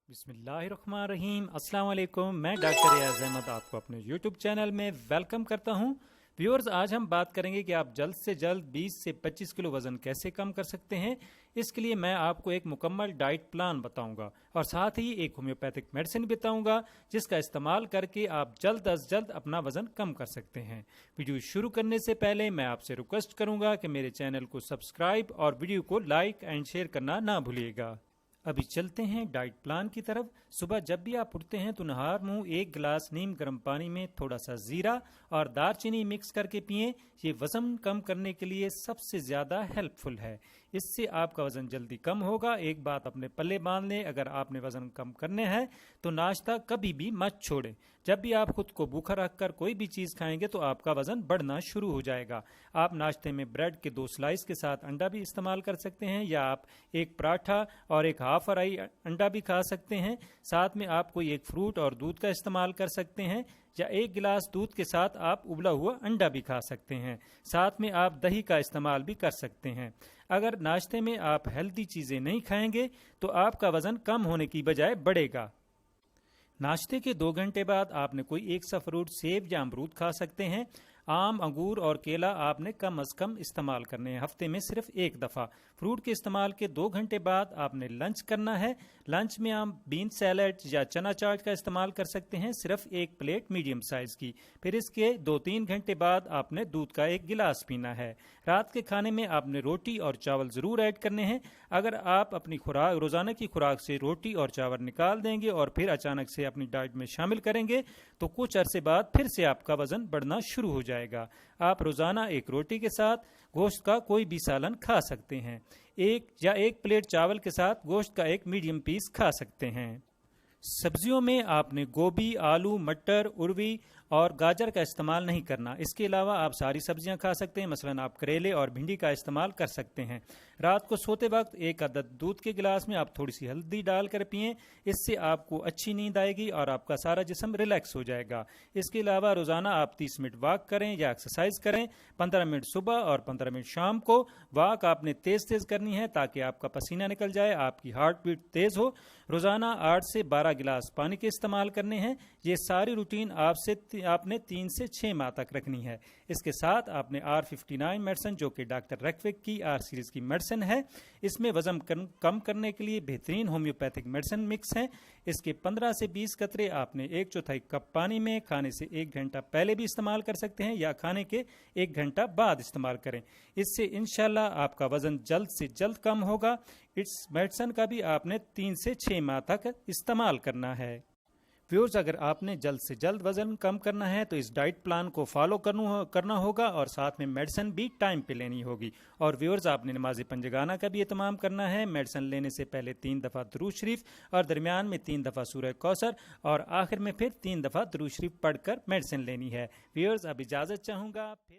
बिस्मिल्लाहिर्रहमानिर्रहीम। अस्सलाम वालेकुम। मैं डॉक्टर रियाज अहमद आपको अपने यूट्यूब चैनल में वेलकम करता हूं। व्यूअर्स, आज हम बात करेंगे कि आप जल्द से जल्द 20 से 25 किलो वज़न कैसे कम कर सकते हैं। इसके लिए मैं आपको एक मुकम्मल डाइट प्लान बताऊंगा और साथ ही एक होम्योपैथिक मेडिसिन बताऊंगा जिसका इस्तेमाल करके आप जल्द अज जल्द अपना वज़न कम कर सकते हैं। वीडियो शुरू करने से पहले मैं आपसे रिक्वेस्ट करूंगा कि मेरे चैनल को सब्सक्राइब और वीडियो को लाइक एंड शेयर करना ना भूलिएगा। अभी चलते हैं डाइट प्लान की तरफ। सुबह जब भी आप उठते हैं तो नहार मुंह 1 गिलास नीम गर्म पानी में थोड़ा सा जीरा और दालचीनी मिक्स करके पिएं। ये वजन कम करने के लिए सबसे ज्यादा हेल्पफुल है। इससे आपका वजन जल्दी कम होगा। एक बात अपने पल्ले बांध लें, अगर आपने वजन कम करने हैं तो नाश्ता कभी भी मत छोड़ें। जब भी आप खुद को भूखा रखकर कोई भी चीज खाएंगे तो आपका वजन बढ़ना शुरू हो जाएगा। आप नाश्ते में ब्रेड के 2 स्लाइस के साथ अंडा भी इस्तेमाल कर सकते हैं या आप एक पराठा और एक हाफ फ्राई अंडा भी खा सकते हैं। साथ में आप कोई एक फ्रूट और दूध का इस्तेमाल कर सकते हैं या 1 गिलास दूध के साथ आप उबला हुआ अंडा भी खा सकते हैं। साथ में आप दही का इस्तेमाल भी कर सकते हैं। अगर नाश्ते में आप हेल्दी चीजें नहीं खाएंगे तो आपका वजन कम होने की बजाय बढ़ेगा। नाश्ते के 2 घंटे बाद आपने कोई एक सा फ्रूट सेब या अमरूद खा सकते हैं। आम, अंगूर और केला आपने कम अज कम इस्तेमाल करने हैं, हफ्ते में सिर्फ 1 दफा। फ्रूट के इस्तेमाल के 2 घंटे बाद आपने लंच करना है। लंच में आप बीन सैलेड या चना चाट का इस्तेमाल कर सकते हैं, सिर्फ 1 प्लेट मीडियम साइज की। फिर इसके 2-3 घंटे बाद आपने दूध का 1 गिलास पीना है। रात के खाने में आपने रोटी और चावल जरूर ऐड करने हैं। अगर आप अपनी खुराक रोजाना की खुराक से रोटी और चावल निकाल देंगे और फिर अचानक से अपनी डाइट में शामिल करेंगे तो कुछ अरसे बाद फिर से आपका वजन बढ़ना शुरू हो जाएगा। आप रोजाना 1 रोटी के साथ गोश्त का कोई भी सालन खा सकते हैं। 1 प्लेट चावल के साथ गोश्त का 1 मीडियम पीस खा सकते हैं। सब्जियों में आपने गोभी, आलू, मटर, उरवी और गाजर का इस्तेमाल नहीं करना। इसके अलावा आप सारी सब्जियां खा सकते हैं, मसलन आप करेले और भिंडी का इस्तेमाल कर सकते हैं। रात को सोते वक्त 1 अदद दूध के गिलास में आप थोड़ी सी हल्दी डालकर पिएं। इससे आपको अच्छी नींद आएगी और आपका सारा जिस्म रिलैक्स हो जाएगा। इसके अलावा रोजाना आप 30 मिनट वॉक करें या एक्सरसाइज करें। 15 मिनट सुबह और 15 मिनट शाम को। वॉक आपने तेज तेज करनी है ताकि आपका पसीना निकल जाए, आपकी हार्ट बीट तेज हो। रोजाना 8 से 12 गिलास पानी के इस्तेमाल करने हैं। ये सारी रूटीन आपने 3 से 6 माह तक रखनी है। इसके साथ आपने R59 मेडिसिन, जो कि डॉक्टर रैकविक की R सीरीज की मेडिसिन है, इसमें वजन कम करने के लिए बेहतरीन होम्योपैथिक मेडिसिन मिक्स है। इसके 15 से 20 कतरे आपने 1/4 कप पानी में खाने से 1 घंटा पहले भी इस्तेमाल कर सकते हैं या खाने के 1 घंटा बाद इस्तेमाल करें। इससे इंशाल्लाह आपका वजन जल्द से जल्द कम होगा। इस मेडिसिन का भी आपने 3 से 6 माह तक इस्तेमाल करना है। व्यूअर्स, अगर आपने जल्द से जल्द वजन कम करना है तो इस डाइट प्लान को फॉलो करना होगा और साथ में मेडिसिन भी टाइम पे लेनी होगी। और व्यूअर्स, आपने नमाज पंजगाना का भी एहतमाम करना है। मेडिसिन लेने से पहले 3 दफ़ा दुरूद शरीफ और दरमियान में 3 दफ़ा सूरह कौसर और आखिर में फिर 3 दफ़ा दुरूद शरीफ पढ़कर मेडिसिन लेनी है। व्यूअर्स, अब इजाज़त चाहूँगा। फिर